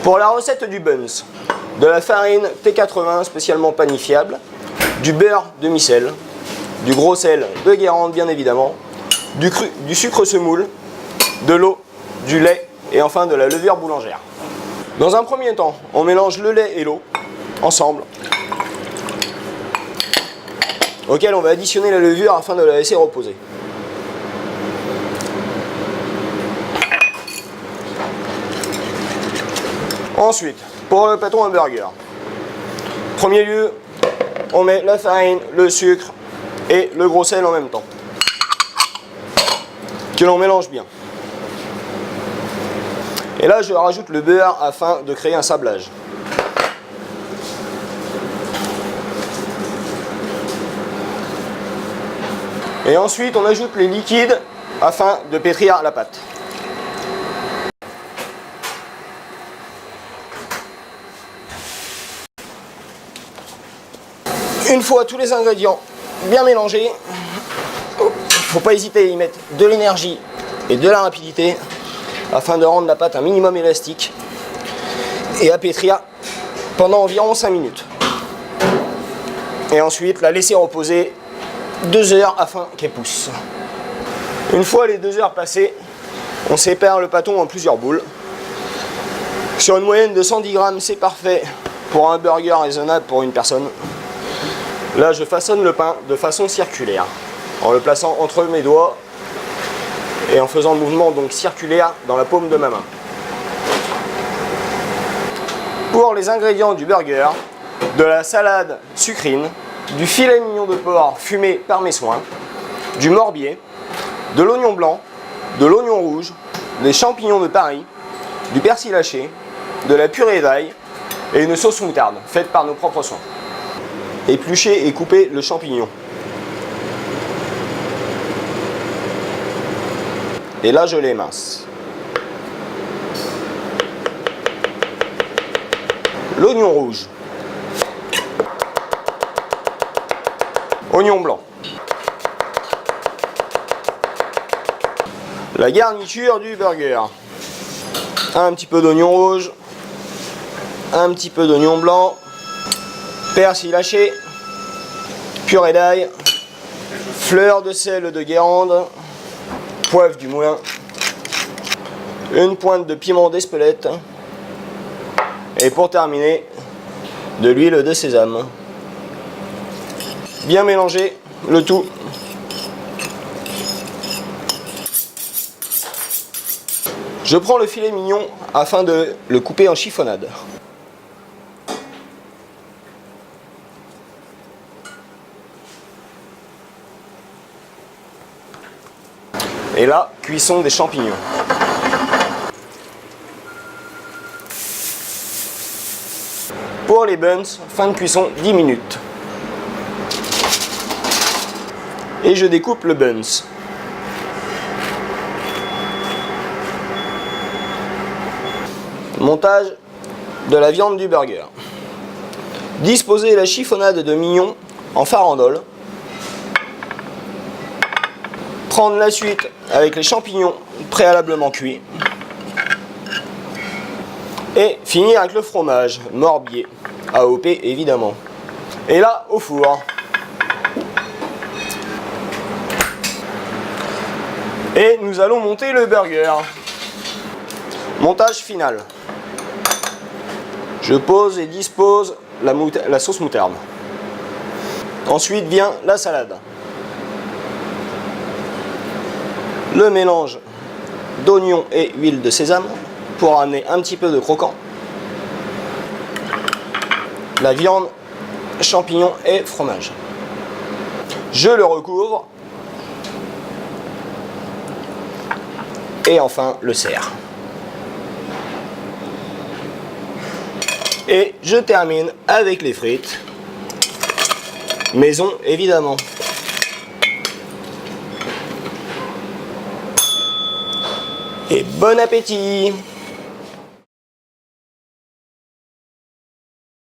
Pour la recette du buns, de la farine T80 spécialement panifiable, du beurre demi-sel, du gros sel de Guérande bien évidemment, du sucre semoule, de l'eau, du lait et enfin de la levure boulangère. Dans un premier temps, on mélange le lait et l'eau ensemble, auquel on va additionner la levure afin de la laisser reposer. Ensuite, pour le pâton à burger, premier lieu, on met la farine, le sucre et le gros sel en même temps, que l'on mélange bien. Et là, je rajoute le beurre afin de créer un sablage. Et ensuite, on ajoute les liquides afin de pétrir la pâte. Une fois tous les ingrédients bien mélangés, il ne faut pas hésiter à y mettre de l'énergie et de la rapidité afin de rendre la pâte un minimum élastique et à pétrir pendant environ 5 minutes. Et ensuite la laisser reposer 2 heures afin qu'elle pousse. Une fois les 2 heures passées, on sépare le pâton en plusieurs boules. Sur une moyenne de 110 grammes, c'est parfait pour un burger raisonnable pour une personne. Là, je façonne le pain de façon circulaire, en le plaçant entre mes doigts et en faisant le mouvement donc circulaire dans la paume de ma main. Pour les ingrédients du burger, de la salade sucrine, du filet mignon de porc fumé par mes soins, du morbier, de l'oignon blanc, de l'oignon rouge, des champignons de Paris, du persil haché, de la purée d'ail et une sauce moutarde faite par nos propres soins. Éplucher et couper le champignon. Et là, je l'émince. L'oignon rouge. Oignon blanc. La garniture du burger. Un petit peu d'oignon rouge. Un petit peu d'oignon blanc. Persil haché, purée d'ail, fleur de sel de Guérande, poivre du moulin, une pointe de piment d'Espelette et pour terminer, de l'huile de sésame. Bien mélanger le tout. Je prends le filet mignon afin de le couper en chiffonnade. Et là, cuisson des champignons. Pour les buns, fin de cuisson 10 minutes. Et je découpe le buns. Montage de la viande du burger. Disposer la chiffonnade de mignon en farandole. Prendre la suite avec les champignons préalablement cuits. Et finir avec le fromage, morbier, AOP évidemment. Et là, au four. Et nous allons monter le burger. Montage final. Je pose et dispose la sauce moutarde. Ensuite vient la salade. Le mélange d'oignons et huile de sésame pour amener un petit peu de croquant. La viande, champignons et fromage. Je le recouvre. Et enfin le sers. Et je termine avec les frites. Maison évidemment. Et bon appétit!